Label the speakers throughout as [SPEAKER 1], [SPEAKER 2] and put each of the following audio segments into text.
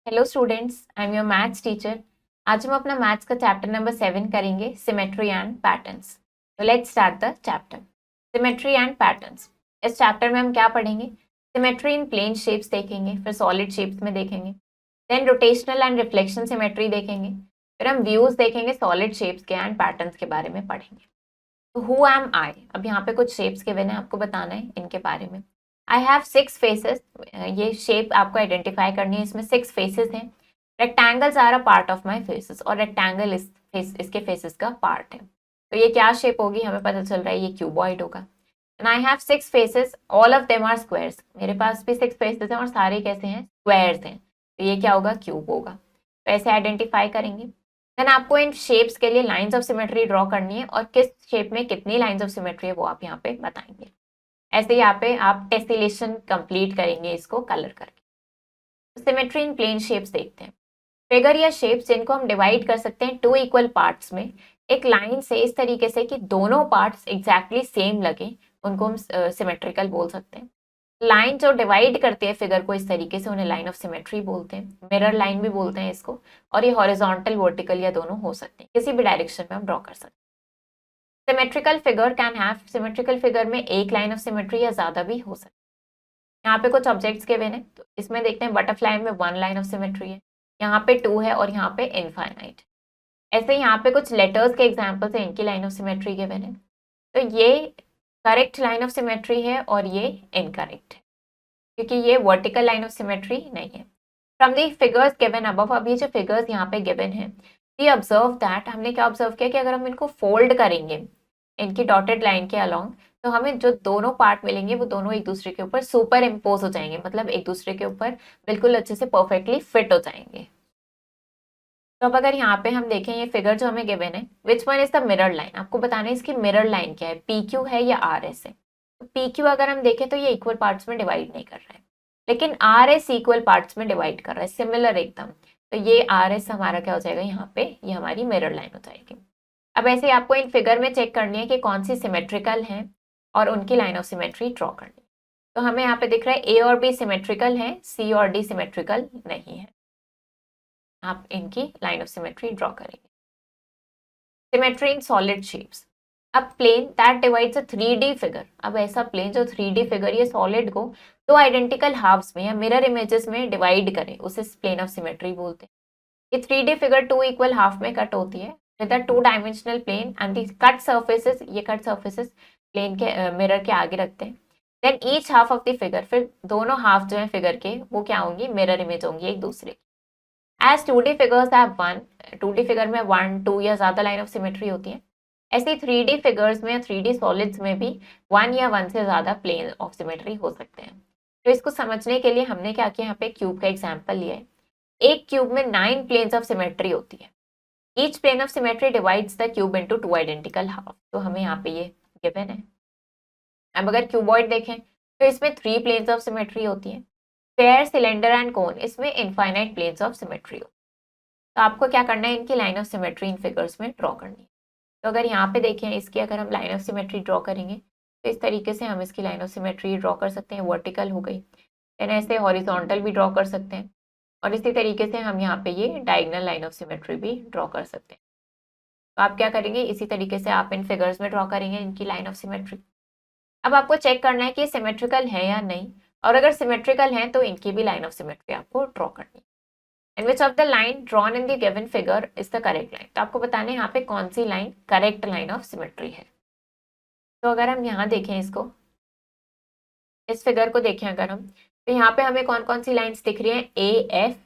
[SPEAKER 1] Hello students, I am your maths teacher. आज हम अपना मैथ्स का चैप्टर नंबर 7 करेंगे, सिमेट्री एंड पैटर्न्स। तो let's start the chapter symmetry and patterns. इस चैप्टर में हम क्या पढ़ेंगे? सिमेट्री इन प्लेन शेप्स देखेंगे, फिर सॉलिड शेप्स में देखेंगे, then rotational and reflection symmetry देखेंगे, फिर हम व्यूज देखेंगे सॉलिड शेप्स के एंड पैटर्न्स के बारे में पढ़ेंगे। तो हु एम आई? अब यहाँ पे कुछ शेप्स गिवन है, आपको बताना है इनके बारे में। I have 6 faces. ये शेप आपको आइडेंटिफाई करनी है, इसमें 6 फेसेस हैं। Rectangles are a part of my faces, और रेक्टेंगल इसके फेसेस का पार्ट है। तो ये क्या शेप होगी? हमें पता चल रहा है ये क्यूबॉइड होगा। And I have 6 faces, all of them are squares. मेरे पास भी 6 फेसेस हैं और सारे कैसे हैं? स्क्वायर्स हैं। तो ये क्या होगा? क्यूब होगा। तो ऐसे आइडेंटिफाई करेंगे। देन आपको इन शेप्स के लिए लाइंस ऑफ सिमेट्री ड्रॉ करनी है, और किस शेप में कितनी लाइंस ऑफ सिमेट्री है वो आप यहाँ पे बताएंगे। ऐसे यहाँ पे आप टेसिलेशन कंप्लीट करेंगे इसको कलर करके। सिमेट्री इन प्लेन शेप्स देखते हैं। फिगर या शेप्स जिनको हम डिवाइड कर सकते हैं 2 इक्वल पार्ट्स में, एक लाइन से इस तरीके से कि दोनों पार्ट्स एग्जैक्टली सेम लगे, उनको हम सिमेट्रिकल बोल सकते हैं। लाइन जो डिवाइड करती है फिगर को इस तरीके से, उन्हें लाइन ऑफ सिमेट्री बोलते हैं। मिरर लाइन भी बोलते हैं इसको। और ये हॉरिजॉन्टल, वर्टिकल या दोनों हो सकते हैं, किसी भी डायरेक्शन में हम ड्रॉ कर सकते हैं। Symmetrical figure can have, symmetrical figure में एक लाइन ऑफ सिमेट्री या ज्यादा भी हो सकती है। यहाँ पे कुछ ऑब्जेक्ट्स गिवन है, तो इसमें देखते हैं बटरफ्लाई में 1 लाइन ऑफ सिमेट्री है, यहाँ पे 2 है, और यहाँ पे इनफाइनाइट। ऐसे यहाँ पे कुछ लेटर्स के एग्जाम्पल्स है, इनकी लाइन ऑफ सिमेट्री गिवन है। तो ये करेक्ट लाइन ऑफ सिमेट्री है और ये इनकरेक्ट है, क्योंकि ये वर्टिकल लाइन ऑफ सिमेट्री नहीं है। From the figures given above, अब ये जो फिगर्स यहाँ पे गिवन है, वी ऑब्जर्व दैट, हमने क्या ऑब्जर्व किया कि अगर हम इनको फोल्ड करेंगे इनकी डॉटेड लाइन के अलोंग, तो हमें जो दोनों पार्ट मिलेंगे वो दोनों एक दूसरे के ऊपर सुपर इम्पोज हो जाएंगे, मतलब एक दूसरे के ऊपर बिल्कुल अच्छे से परफेक्टली फिट हो जाएंगे। तो अब अगर यहाँ पे हम देखें ये फिगर जो हमें गिवन है, which one is the mirror line, आपको बताना है इसकी मिरर लाइन क्या है, पी क्यू है या आर एस है। तो पी क्यू अगर हम देखें तो ये इक्वल पार्ट्स में डिवाइड नहीं कर रहा है, लेकिन आर एस इक्वल पार्ट्स में डिवाइड कर रहा है, सिमिलर एकदम। तो ये आर एस हमारा क्या हो जाएगा यहाँ पे, ये हमारी मिरर लाइन हो जाएगी। अब ऐसे आपको इन फिगर में चेक करनी है कि कौन सी सिमेट्रिकल है और उनकी लाइन ऑफ सिमेट्री ड्रॉ करनी है। तो हमें यहाँ पे दिख रहा है ए और बी सिमेट्रिकल है, सी और डी सिमेट्रिकल नहीं है। आप इनकी लाइन ऑफ सिमेट्री ड्रॉ करेंगे। Symmetry in solid shapes. अब plane that divides a 3D figure, अब ऐसा प्लेन जो 3D फिगर ये सॉलिड को 2 आइडेंटिकल हाफ्स में या मिरर इमेजेस में डिवाइड करे, उसे प्लेन ऑफ सिमेट्री बोलते हैं। ये 3D फिगर 2 इक्वल हाफ में कट होती है with a 2 dimensional plane and the cut surfaces, ये कट सर्फेसेस प्लेन के मिरर के आगे रखते हैं। Then each half of the figure, फिर दोनों हाफ जो है फिगर के वो क्या होंगी, मिरर इमेज होंगी एक दूसरे की। As 2D figures have 1, 2D figure में 1, 2 या ज्यादा लाइन ऑफ सिमेट्री होती है, ऐसे 3D फिगर्स में, 3D सॉलिड्स में भी 1 या 1 से ज्यादा प्लेन ऑफ सिमेट्री हो सकते हैं। तो इसको समझने के लिए हमने क्या किया, यहाँ पे क्यूब का एग्जाम्पल लिया है। एक क्यूब में 9 प्लेन्स ऑफ सिमेट्री होती है। Each plane of symmetry divides the cube into 2 identical half. तो हमें यहाँ पे ये गिवन है। अब अगर क्यूबॉइड देखें तो इसमें 3 प्लेन्स ऑफ सिमेट्री होती है। फेयर, सिलेंडर एंड कोन, इसमें इनफाइनाइट प्लेन्स ऑफ सिमेट्री होती है। तो आपको क्या करना है, इनकी line of symmetry in figures में ड्रॉ करनी है। तो अगर यहाँ पे देखें इसकी अगर हम लाइन ऑफ सिमेट्री ड्रॉ करेंगे तो इस तरीके से हम इसकी लाइन ऑफ सिमेट्री ड्रॉ कर सकते हैं, वर्टिकल हो गई। देन ऐसे हॉरिजॉन्टल भी ड्रॉ कर सकते हैं, और इसी तरीके से हम यहाँ पे ये डायगोनल लाइन ऑफ सिमेट्री भी ड्रॉ कर सकते हैं। तो आप क्या करेंगे, इसी तरीके से आप इन फिगर्स में ड्रॉ करेंगे इनकी लाइन ऑफ सिमेट्री। अब आपको चेक करना है कि ये सिमेट्रिकल है या नहीं, और अगर सिमेट्रिकल है तो इनकी भी लाइन ऑफ सिमेट्री आपको ड्रॉ करनी है। And which of the line drawn in the given figure is the correct line, तो आपको बताना है यहाँ पे कौन सी line correct line of symmetry है। तो अगर हम यहाँ देखें इसको, इस फिगर को देखें अगर हम, तो यहाँ पे हमें कौन कौन सी लाइंस दिख रही हैं, A F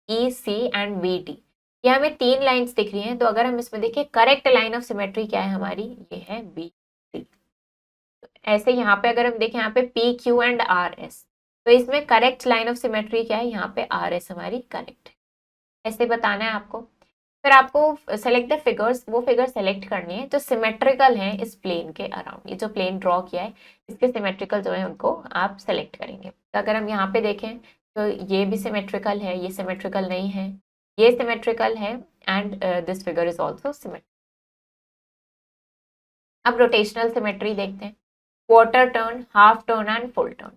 [SPEAKER 1] E C and B D, ये हमें 3 लाइंस दिख रही हैं। तो अगर हम इसमें देखें करेक्ट लाइन ऑफ सिमेट्री क्या है हमारी, ये है बी सी। ऐसे यहाँ पे अगर हम देखें यहाँ पे P Q and R S, तो इसमें करेक्ट लाइन ऑफ सिमेट्री क्या है, यहाँ पे आर एस हमारी करेक्ट है। ऐसे बताना है आपको। फिर आपको सेलेक्ट द फिगर्स, वो फिगर सेलेक्ट करनी है जो सिमेट्रिकल हैं इस प्लेन के अराउंड। ये जो प्लेन ड्रॉ किया है इसके सिमेट्रिकल जो है उनको आप सेलेक्ट करेंगे। तो अगर हम यहाँ पे देखें तो ये भी सिमेट्रिकल है, ये सिमेट्रिकल नहीं है, ये सिमेट्रिकल है, and this figure is also symmetrical. अब रोटेशनल सिमेट्री देखते हैं, quarter turn, half turn and full turn.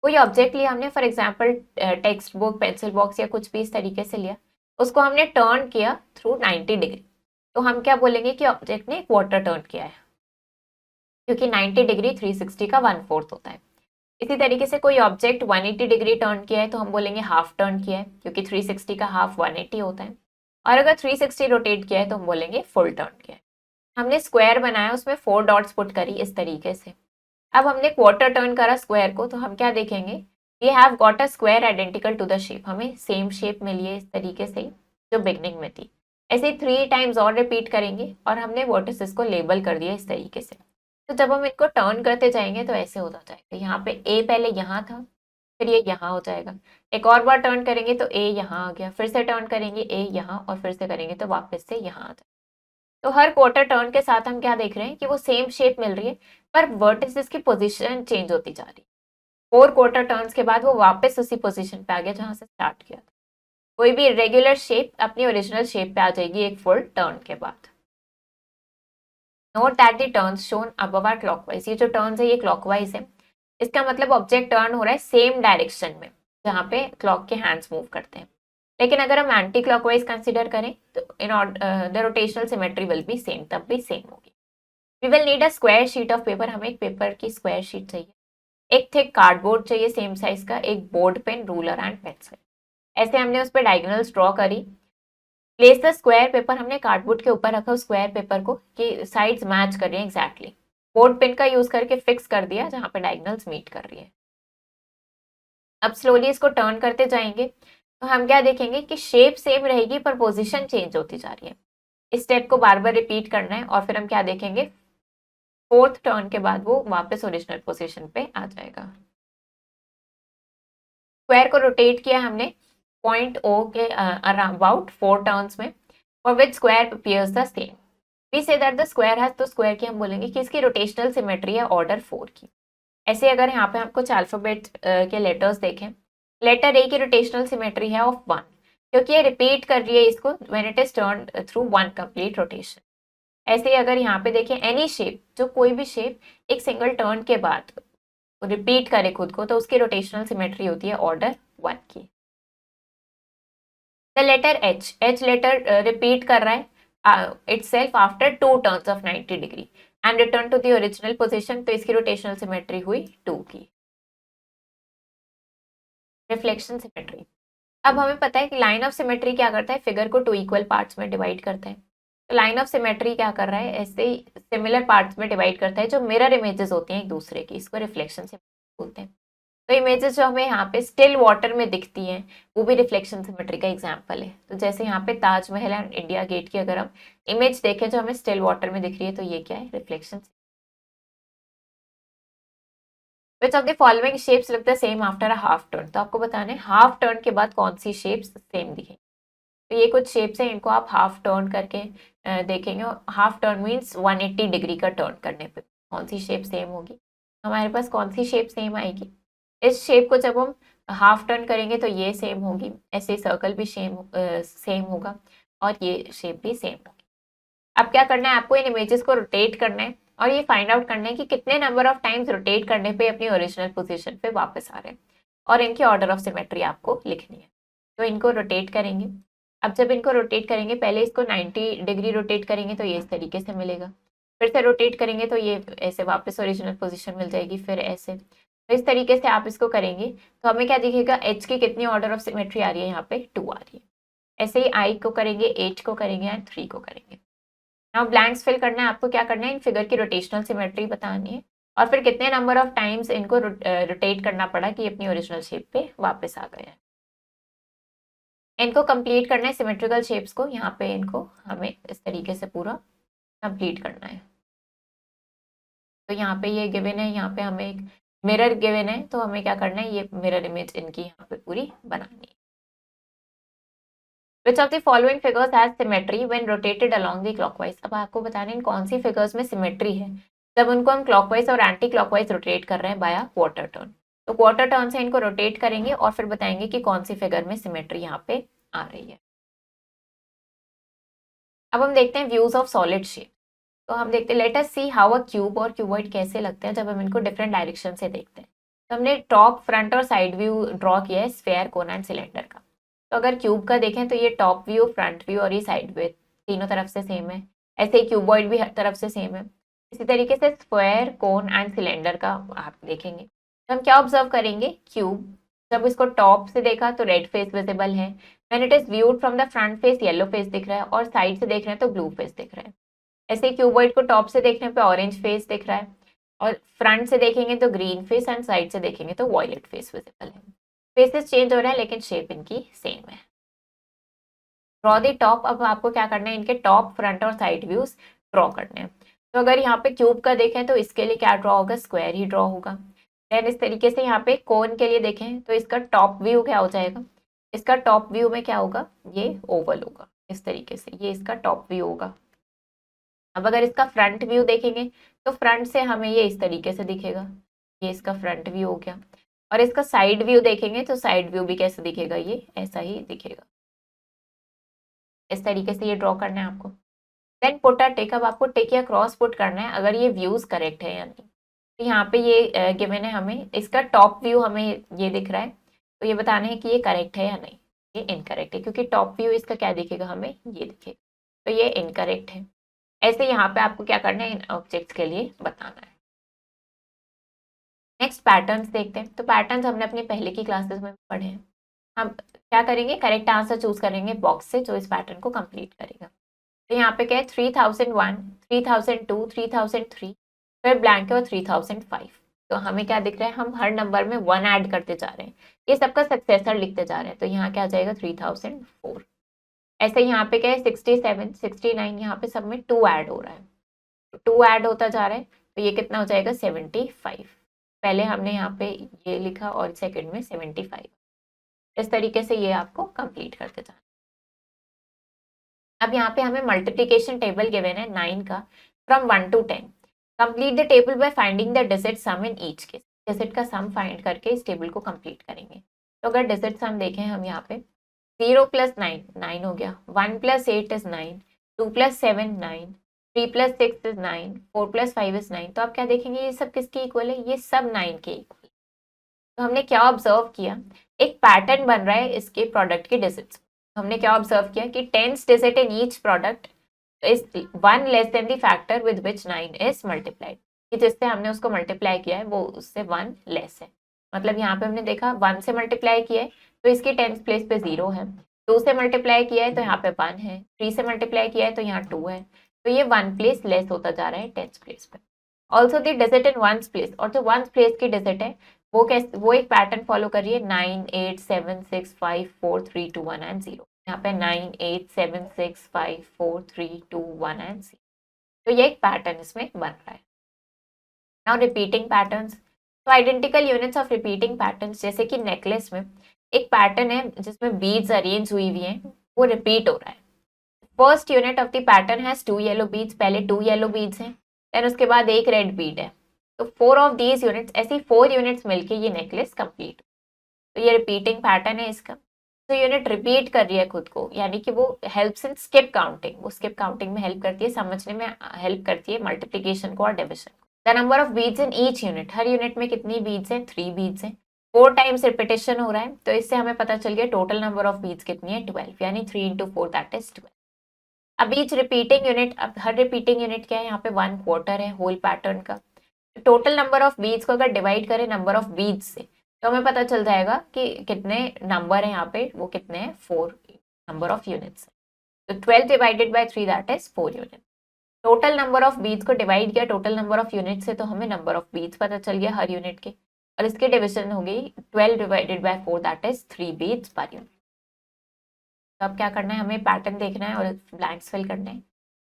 [SPEAKER 1] कोई ऑब्जेक्ट लिया हमने, for example text book, pencil box या कुछ भी इस तरीके से लिया, उसको हमने टर्न किया थ्रू 90 डिग्री, तो हम क्या बोलेंगे कि ऑब्जेक्ट ने क्वार्टर टर्न किया है, क्योंकि 90 डिग्री 360 का 1/4 होता है। इसी तरीके से कोई ऑब्जेक्ट 180 डिग्री टर्न किया है तो हम बोलेंगे हाफ टर्न किया है, क्योंकि 360 का हाफ 180 होता है। और अगर 360 रोटेट किया है तो हम बोलेंगे फुल टर्न किया है। हमने स्क्वायर बनाया, उसमें 4 डॉट्स पुट करी इस तरीके से। अब हमने क्वार्टर टर्न करा स्क्वायर को, तो हम क्या देखेंगे, ये have got a square identical to the shape, हमें सेम शेप मिली है इस तरीके से जो बिगनिंग में थी। ऐसे 3 टाइम्स और रिपीट करेंगे और हमने वर्टिसेस को लेबल कर दिया इस तरीके से। तो जब हम इनको टर्न करते जाएंगे तो ऐसे होता जाएगा, यहाँ पे ए पहले यहाँ था, फिर ये यहाँ हो जाएगा, एक और बार टर्न करेंगे तो ए यहाँ आ गया, फिर से टर्न करेंगे ए यहाँ, और फिर से करेंगे तो वापस से यहाँ आ जाएगा। तो हर क्वार्टर टर्न के साथ हम क्या देख रहे हैं कि वो सेम शेप मिल रही है, पर वर्टिसेस की पोजीशन चेंज होती जा रही है। 4 क्वार्टर टर्न्स के बाद वो वापस उसी पोजीशन पे आ गया जहां से स्टार्ट किया था। कोई भी इरेगुलर शेप अपनी ओरिजिनल शेप पे आ जाएगी एक फुल टर्न के बाद। Note that the turns shown above are clockwise, ये जो टर्न्स है ये क्लॉकवाइज है, इसका मतलब ऑब्जेक्ट टर्न हो रहा है सेम डायरेक्शन में जहाँ पे क्लॉक के हैंड्स मूव करते हैं। लेकिन अगर हम एंटी क्लॉकवाइज कंसिडर करें तो in the rotational symmetry will be same, तब भी सेम होगी। We will need a square sheet of paper, हमें एक पेपर की स्क्वायर शीट चाहिए, एक थिक कार्डबोर्ड चाहिए सेम साइज का, एक board pen, ruler and pencil. ऐसे हमने उस पर डायगोनल्स ड्रॉ करी। प्लेस द स्क्वायर पेपर, हमने कार्डबोर्ड के ऊपर रखा उस स्क्वायर पेपर को कि साइड्स मैच कर रही है एग्जैक्टली। बोर्ड पेन का यूज करके फिक्स कर दिया जहां पे डायगोनल्स मीट कर रही है। अब स्लोली इसको टर्न करते जाएंगे तो हम क्या देखेंगे कि शेप सेम रहेगी पर पोजीशन चेंज होती जा रही है। इस स्टेप को बार बार रिपीट करना है और फिर हम क्या देखेंगे, 4th टर्न के बाद वो वापस ओरिजिनल पोजीशन पे आ जाएगा। स्क्वायर को रोटेट किया हमने पॉइंट ओ के अबाउट 4 टर्न्स में, और which square appears the same. We say that the square has, तो स्क्वायर की हम बोलेंगे कि इसकी रोटेशनल सिमेट्री है ऑर्डर 4 की। ऐसे अगर यहाँ पे हम कुछ अल्फाबेट के लेटर्स देखें, लेटर ए की रोटेशनल सिमेट्री है ऑफ 1, क्योंकि ये रिपीट कर रही है इसको when it is turn through 1 complete rotation. ऐसे ही अगर यहाँ पे देखें एनी शेप, जो कोई भी शेप एक सिंगल टर्न के बाद रिपीट करे खुद को, तो उसकी रोटेशनल सिमेट्री होती है ऑर्डर 1 की। The letter H, H letter repeat कर रहा है itself after 2 turns of 90 degree and return to the original position, तो इसकी रोटेशनल सिमेट्री हुई 2 की। रिफ्लेक्शन सिमेट्री, अब हमें पता है कि लाइन ऑफ सिमेट्री क्या करता है, फिगर को 2 इक्वल पार्ट्स में डिवाइड करता है। तो लाइन ऑफ सिमेट्री क्या कर रहा है, ऐसे ही सिमिलर पार्ट्स में डिवाइड करता है जो मिरर इमेजेस होती हैं एक दूसरे की, इसको रिफ्लेक्शन सिमेट्री बोलते हैं। तो इमेजेस जो हमें यहाँ पे स्टिल वाटर में दिखती हैं वो भी रिफ्लेक्शन सिमेट्री का एग्जांपल है। तो जैसे यहाँ पे ताजमहल एंड इंडिया गेट की अगर हम इमेज देखें जो हमें स्टिल वाटर में दिख रही है, तो ये क्या है, reflection. Which of the following shapes look the same after a half turn, तो आपको बताना है हाफ टर्न के बाद कौन सी शेप्स सेम दिखें। तो ये कुछ शेप्स हैं, इनको आप हाफ टर्न करके देखेंगे, और हाफ टर्न मीन्स 180 डिग्री का टर्न करने पे कौन सी शेप सेम होगी। हमारे पास कौन सी शेप सेम आएगी, इस शेप को जब हम हाफ टर्न करेंगे तो ये सेम होगी, ऐसे सर्कल भी सेम होगा, और ये शेप भी सेम होगी। अब क्या करना है, आपको इन इमेजेस को रोटेट करना है और ये फाइंड आउट करना है कि कितने नंबर ऑफ टाइम्स रोटेट करने पे अपनी ओरिजिनल पोजीशन पे वापस आ रहे हैं, और इनकी ऑर्डर ऑफ सिमेट्री आपको लिखनी है। तो इनको रोटेट करेंगे। अब जब इनको रोटेट करेंगे, पहले इसको 90 डिग्री रोटेट करेंगे तो ये इस तरीके से मिलेगा, फिर से रोटेट करेंगे तो ये ऐसे वापस ओरिजिनल पोजीशन मिल जाएगी, फिर ऐसे। तो इस तरीके से आप इसको करेंगे तो हमें क्या दिखेगा, एच की कितनी ऑर्डर ऑफ सिमेट्री आ रही है, यहाँ पे 2 आ रही है। ऐसे ही आई को करेंगे, एच को करेंगे एंड 3 को करेंगे। नाउ ब्लैंक्स फिल करना है, आपको क्या करना है, इन फिगर की रोटेशनल सिमेट्री बतानी है और फिर कितने नंबर ऑफ टाइम्स इनको रोटेट करना पड़ा कि अपनी ओरिजिनल शेप पे वापस आ गए हैं। इनको कंप्लीट करना है सिमेट्रिकल शेप्स को, यहाँ पे इनको हमें इस तरीके से पूरा कंप्लीट करना है। तो यहाँ पे ये गिवन है, यहाँ पे हमें एक मिरर गिवन है, तो हमें क्या करना है, ये मिरर इमेज इनकी यहाँ पे पूरी बनानी है। Which of the following figures has symmetry when rotated along the clockwise? अब आपको बताना है कौन सी फिगर्स में सिमेट्री है जब उनको हम क्लॉकवाइज और एंटी क्लॉकवाइज रोटेट कर रहे हैं बाया क्वार्टर टर्न। तो क्वार्टर टर्न से इनको रोटेट करेंगे और फिर बताएंगे कि कौन सी फिगर में सिमेट्री यहाँ पे आ रही है। अब हम देखते हैं व्यूज ऑफ सॉलिड शेप। तो हम देखते हैं, let us see how a cube और क्यूबॉइड कैसे लगते हैं जब हम इनको डिफरेंट डायरेक्शन से देखते हैं। तो हमने टॉप, फ्रंट और साइड व्यू ड्रॉ किया है स्फेयर, कोन एंड सिलेंडर का। तो अगर क्यूब का देखें तो ये टॉप व्यू, फ्रंट व्यू और ये साइड व्यू तीनों तरफ से सेम है। ऐसे ही क्यूबॉइड भी हर तरफ से सेम है। इसी तरीके से स्क्वायर, कोन एंड सिलेंडर का आप देखेंगे तो हम क्या ऑब्जर्व करेंगे, क्यूब जब इसको टॉप से देखा तो रेड फेस विजिबल है, when it is viewed from the front face yellow face दिख रहा है, और साइड से देख रहे हैं तो ब्लू फेस दिख रहा है। ऐसे ही क्यूबॉइड को टॉप से देखने पे ऑरेंज फेस दिख रहा है, और फ्रंट से देखेंगे तो ग्रीन फेस एंड साइड से देखेंगे तो वॉयलेट फेस विजिबल है। फेसेस चेंज हो रहा है लेकिन शेप इनकी सेम है। ड्रॉ दी टॉप, अब आपको क्या करना है, इनके टॉप, फ्रंट और साइड व्यूज ड्रॉ करने हैं। तो अगर यहाँ पे क्यूब का देखें तो इसके लिए क्या ड्रॉ होगा, स्क्वायर ही ड्रॉ होगा। देन इस तरीके से यहाँ पे कोन के लिए देखें तो इसका टॉप व्यू क्या हो जाएगा, इसका टॉप व्यू में क्या होगा, ये ओवल होगा। इस तरीके से ये इसका टॉप व्यू होगा। अब अगर इसका फ्रंट व्यू देखेंगे तो फ्रंट से हमें ये इस तरीके से दिखेगा, ये इसका फ्रंट व्यू हो गया। और इसका साइड व्यू देखेंगे तो साइड व्यू भी कैसे दिखेगा, ये ऐसा ही दिखेगा। इस तरीके से ये ड्रॉ करना है आपको। देन पुट अ टिक, अब आपको टिक या क्रॉस पुट करना है अगर ये व्यूज करेक्ट है या नहीं। तो यहाँ पे ये गिवन है हमें, इसका टॉप व्यू हमें ये दिख रहा है, तो ये बताना है कि ये करेक्ट है या नहीं। ये इनकरेक्ट है क्योंकि टॉप व्यू इसका क्या दिखेगा, हमें ये दिखेगा, तो ये इनकरेक्ट है। ऐसे यहाँ पे आपको क्या करना है, इन ऑब्जेक्ट्स के लिए बताना है। नेक्स्ट पैटर्न्स देखते हैं। तो पैटर्न्स हमने अपनी पहले की क्लासेस में पढ़े हैं। हम क्या करेंगे, करेक्ट आंसर चूज करेंगे बॉक्स से जो इस पैटर्न को कंप्लीट करेगा। तो यहाँ पे क्या है, 3001, 3002, 3003, फिर ब्लैंक है और 3005। तो हमें क्या दिख रहा है, हम हर नंबर में 1 ऐड करते जा रहे हैं, ये सबका सक्सेसर लिखते जा रहे हैं। तो यहाँ क्या आ जाएगा, 3004। ऐसे यहाँ पे क्या है, 67, 69, यहाँ पे सब में 2 ऐड हो रहा है, 2 ऐड होता जा रहा है। तो ये कितना हो जाएगा, 75। पहले हमने यहाँ पे ये लिखा और सेकंड में 75। इस तरीके से ये आपको कंप्लीट करते जाना। अब यहाँ पे हमें मल्टीप्लिकेशन टेबल गिवन है 9 का, from 1 to 10। Complete the table by finding the digit some in each case. Digit का सम फाइंड करके इस टेबल को कंप्लीट करेंगे। तो अगर डिजिट सम देखें हम यहाँ पे, 0 + 9 9 हो गया, 1 + 8 is 9, 2 + 7 9, 3 + 6 is 9, 4 + 5 is 9। तो आप क्या देखेंगे, ये सब किसके इक्वल है, ये सब 9 के इक्वल। तो हमने क्या ऑब्जर्व किया, एक पैटर्न बन रहा है इसके प्रोडक्ट के डिजिट्स। हमने क्या ऑब्जर्व किया कि 10th digit in each product is 1 less than the factor with which 9 is multiplied, कि जिससे हमने उसको मल्टीप्लाई किया है वो उससे 1 लेस है। मतलब यहाँ पे हमने देखा 1 से मल्टीप्लाई किया है तो इसकी 10th प्लेस पे 0 है, 2 से मल्टीप्लाई किया है तो यहाँ पे 1 है, 3 से मल्टीप्लाई किया है तो यहाँ 2 है। तो ये 1 प्लेस लेस होता जा रहा है 10th प्लेस पे। Also the digit in 1th place, और जो 1th प्लेस की डिजिट है वो एक पैटर्न फॉलो कर रही है, 9 8 7 6 5 4 3 2 1 एंड 0। यहाँ पे 9 8 7 6 5 4 3 2 1 एंड 0। तो ये एक पैटर्न इसमें बन रहा है। Now repeating patterns. तो identical units of repeating patterns, जैसे कि नेकलेस में एक पैटर्न है जिसमें बीड्स अरेंज हुई हुई हैं, वो रिपीट हो रहा है। First unit of the pattern has 2 yellow beads, पहले 2 येलो बीड्स हैं, देन उसके बाद एक रेड बीड है। तो 4 ऑफ दीज यूनिट्स, ऐसी 4 यूनिट्स मिलके ये नेकलेस कंप्लीट। तो ये रिपीटिंग पैटर्न है इसका। तो यूनिट रिपीट कर रही है खुद को, यानी कि वो हेल्प्स इन स्किप काउंटिंग, वो स्किप काउंटिंग में हेल्प करती है, समझने में हेल्प करती है मल्टीप्लिकेशन को और डिविजन को। The number of beads in each unit, her unit में कितनी बीड्स हैं, 3 बीड्स हैं। 4 टाइम्स रिपीटेशन हो रहा है, तो इससे हमें पता चल गया टोटल नंबर ऑफ बीड्स कितनी है, 12, यानी 3 × 4 दैट इज 12। अब ईच रिपीटिंग यूनिट, अब हर रिपीटिंग यूनिट क्या है, यहाँ पे 1/4 है होल पैटर्न का। टोटल नंबर ऑफ बीड्स को अगर डिवाइड करें नंबर ऑफ बीड्स से तो हमें पता चल जाएगा कि कितने नंबर है यहाँ पे, वो कितने हैं, 4 नंबर ऑफ यूनिट्स। तो 12 divided by 3 that is 4 unit. Total number of beads को डिवाइड किया टोटल नंबर ऑफ यूनिट से, तो हमें नंबर ऑफ बीड्स पता चल गया हर यूनिट के, और इसकी डिविजन हो गई 12 divided by 4 that is 3 beads per unit. तो अब क्या करना है, हमें पैटर्न देखना है और ब्लैंक्स फिल करने हैं।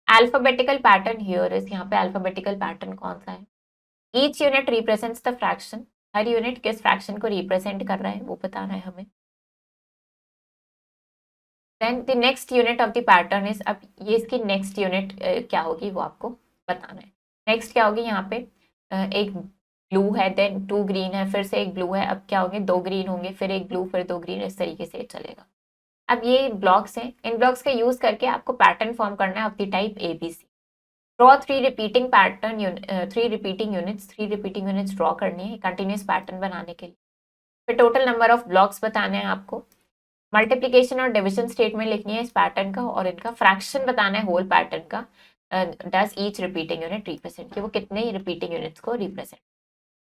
[SPEAKER 1] अल्फाबेटिकल पैटर्न हियर इज, यहाँ पे अल्फाबेटिकल पैटर्न कौन सा है, each unit represents the fraction, हर यूनिट किस फ्रैक्शन को रिप्रेजेंट कर रहा है वो बताना है हमें। Then the next unit of the pattern is, अब ये इसकी नेक्स्ट यूनिट क्या होगी वो आपको बताना है। नेक्स्ट क्या होगी, यहाँ पे एक ब्लू है, देन 2 ग्रीन है, फिर से एक ब्लू है, अब क्या होंगे, 2 ग्रीन होंगे, फिर एक ब्लू, फिर 2 ग्रीन, इस तरीके से चलेगा। अब ये ब्लॉक्स हैं, इन ब्लॉक्स का यूज करके आपको पैटर्न फॉर्म करना है of the type ABC। Draw three repeating units, 3 repeating units draw करनी है कंटिन्यूस पैटर्न बनाने के लिए। फिर टोटल नंबर ऑफ ब्लॉक्स बताने हैं आपको, मल्टीप्लीकेशन और डिविजन स्टेटमेंट लिखनी है इस पैटर्न का, और इनका फ्रैक्शन बताना है होल पैटर्न का, does each repeating unit represent, कि वो कितने रिपीटिंग यूनिट्स को represent.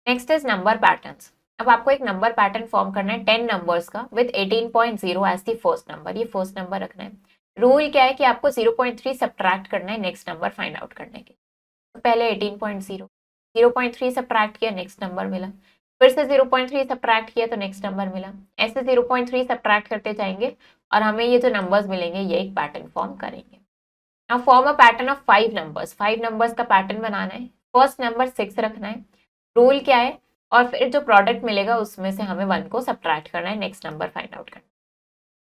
[SPEAKER 1] Next is number patterns. अब आपको एक नंबर पैटर्न फॉर्म करना है 10 नंबर्स का with 18.0 as the first number, ये फर्स्ट नंबर रखना है। रूल क्या है कि आपको 0.3 सब्ट्रैक्ट करना है नेक्स्ट नंबर फाइंड आउट करने के। तो पहले 18.0, 0.3 सब्ट्रैक्ट किया, नेक्स्ट नंबर मिला, फिर से 0.3 सब्ट्रैक्ट किया तो नेक्स्ट नंबर मिला, ऐसे 0.3 सब्ट्रैक्ट करते जाएंगे और हमें ये जो नंबर्स मिलेंगे ये एक पैटर्न फॉर्म करेंगे। Now form a pattern of 5 numbers, 5 numbers का पैटर्न बनाना है। फर्स्ट नंबर 6 रखना है, रूल क्या है, और फिर जो प्रोडक्ट मिलेगा उसमें से हमें 1 को सब्ट्रैक्ट करना है, नेक्स्ट नंबर फाइंड आउट करना है।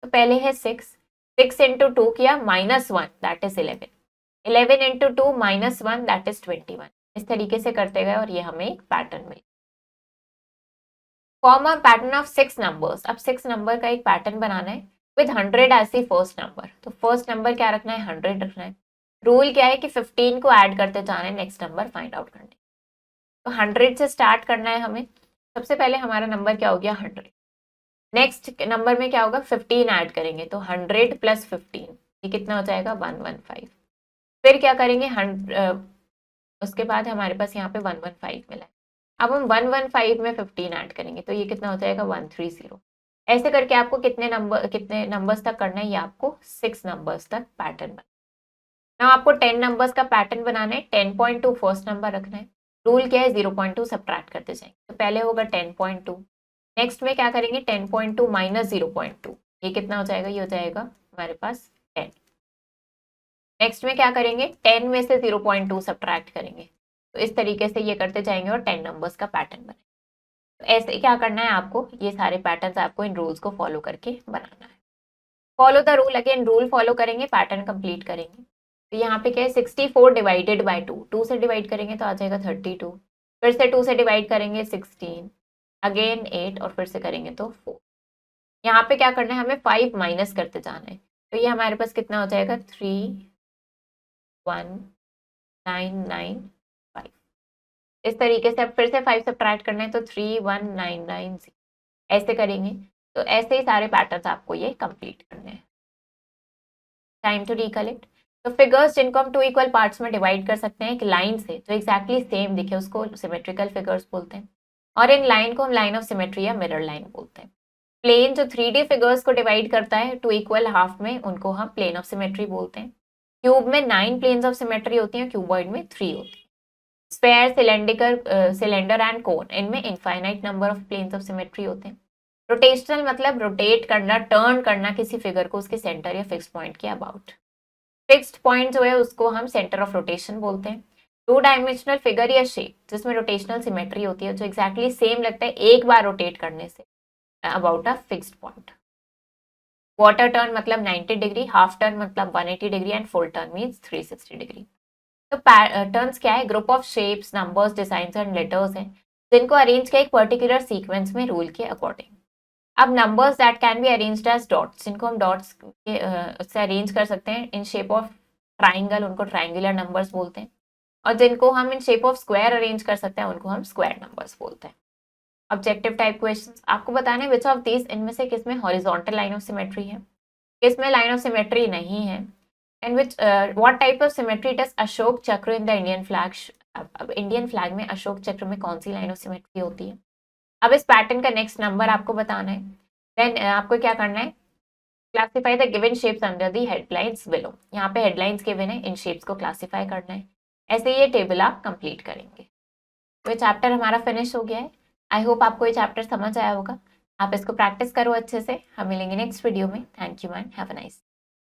[SPEAKER 1] तो पहले है 6, 6 इंटू 2 किया -1 that is 11, 11 into 2 -1 that is 21। इस तरीके से करते गए और ये हमें एक पैटर्न मिले। Form a pattern of 6 numbers, अब 6 नंबर का एक पैटर्न बनाना है with 100 as the first number. तो फर्स्ट नंबर क्या रखना है, 100 रखना है। रूल क्या है कि 15 को ऐड करते जाना है नेक्स्ट नंबर फाइंड आउट करने। तो 100 से स्टार्ट करना है हमें। सबसे पहले हमारा नंबर क्या हो गया, 100। नेक्स्ट नंबर में क्या होगा, 15 ऐड करेंगे, तो 100 प्लस 15 ये कितना हो जाएगा, 115। फिर क्या करेंगे, उसके बाद हमारे पास यहाँ पे 115 मिला है। अब हम 115 में 15 ऐड करेंगे तो ये कितना हो जाएगा, 130। ऐसे करके आपको कितने नंबर्स तक करना है, ये आपको 6 नंबर्स तक पैटर्न बनाना है। ना आपको 10 नंबर्स का पैटर्न बनाना है, 10.2 फर्स्ट नंबर रखना है। रूल क्या है, 0.2 सब्ट्रैक्ट करते जाएंगे। तो पहले होगा 10.2, नेक्स्ट में क्या करेंगे, 10.2 माइनस 0.2, ये कितना हो जाएगा, ये हो जाएगा हमारे पास 10। नेक्स्ट में क्या करेंगे, 10 में से 0.2 सब्ट्रैक्ट करेंगे। तो इस तरीके से ये करते जाएंगे और 10 नंबर्स का पैटर्न बने। तो ऐसे क्या करना है आपको, ये सारे पैटर्न्स आपको इन रूल्स को फॉलो करके बनाना है। Follow the rule, again rule follow करेंगे, पैटर्न कंप्लीट करेंगे। तो यहाँ पे क्या है, 64 डिवाइडेड बाय 2, 2 से डिवाइड करेंगे तो आ जाएगा 32, फिर से 2 से डिवाइड करेंगे 16, अगेन 8 और फिर से करेंगे तो 4। यहाँ पे क्या करना है, हमें 5 माइनस करते जाना है। तो ये हमारे पास कितना हो जाएगा, 31995। इस तरीके से अब फिर से 5 सब्ट्रैक्ट करना है तो 31990, ऐसे करेंगे। तो ऐसे ही सारे पैटर्न्स आपको ये कंप्लीट करने हैं। Time to recollect. तो फिगर्स जिनको हम 2 इक्वल पार्ट्स में डिवाइड कर सकते हैं एक लाइन से जो एक्जैक्टली सेम दिखे उसको सिमेट्रिकल फिगर्स बोलते हैं, और इन लाइन को हम लाइन ऑफ सिमेट्री या मिरर लाइन बोलते हैं। प्लेन जो 3D फिगर्स को डिवाइड करता है 2 इक्वल हाफ में, उनको हम प्लेन ऑफ सिमेट्री बोलते हैं। क्यूब में 9 प्लेन्स ऑफ सिमेट्री होती हैं, क्यूबॉइड में 3 होती है। स्फेयर, सिलेंडर एंड कोन, इनमें infinite number of planes of symmetry होते हैं। रोटेशनल मतलब रोटेट करना, टर्न करना किसी फिगर को उसके सेंटर या फिक्स पॉइंट के अबाउट। फिक्स्ड पॉइंट जो है उसको हम सेंटर ऑफ रोटेशन बोलते हैं। 2 डायमेंशनल फिगर या शेप जिसमें रोटेशनल सिमेट्री होती है, जो एक्जैक्टली सेम लगता है एक बार रोटेट करने से about a fixed point. Quarter turn मतलब 90 डिग्री, हाफ टर्न मतलब 180 degree and full turn means 360 degree. तो टर्न्स क्या है, group of shapes, numbers, designs and letters हैं जिनको अरेंज किया एक पर्टिकुलर सीक्वेंस में रूल के अकॉर्डिंग। अब numbers that can be arranged as dots, जिनको हम डॉट्स से अरेंज कर सकते हैं इन शेप ऑफ ट्राइंगल, उनको ट्राइंगुलर नंबर्स बोलते हैं। और जिनको हम इन शेप ऑफ स्क्वायर अरेंज कर सकते हैं उनको हम स्क्वायर नंबर्स बोलते हैं। ऑब्जेक्टिव टाइप क्वेश्चंस, आपको बताना है विच ऑफ दीज, इनमें से किसमें हॉरिजॉन्टल लाइन ऑफ सिमेट्री है, किसमें लाइन ऑफ सिमेट्री नहीं है, and which what type of symmetry does Ashok चक्र इन द इंडियन फ्लैग। अब इंडियन फ्लैग में अशोक चक्र में कौन सी लाइन ऑफ सिमेट्री होती है। अब इस पैटर्न का नेक्स्ट नंबर आपको बताना है। देन आपको क्या करना है, classify the given shapes under the headlines below, यहाँ पे हेडलाइंस गिवन है, इन शेप्स को क्लासिफाई करना है। ऐसे ये टेबल आप कंप्लीट करेंगे। तो ये चैप्टर हमारा फिनिश हो गया है। आई होप आपको ये चैप्टर समझ आया होगा। आप इसको प्रैक्टिस करो अच्छे से। हम मिलेंगे नेक्स्ट वीडियो में। Thank you and have a nice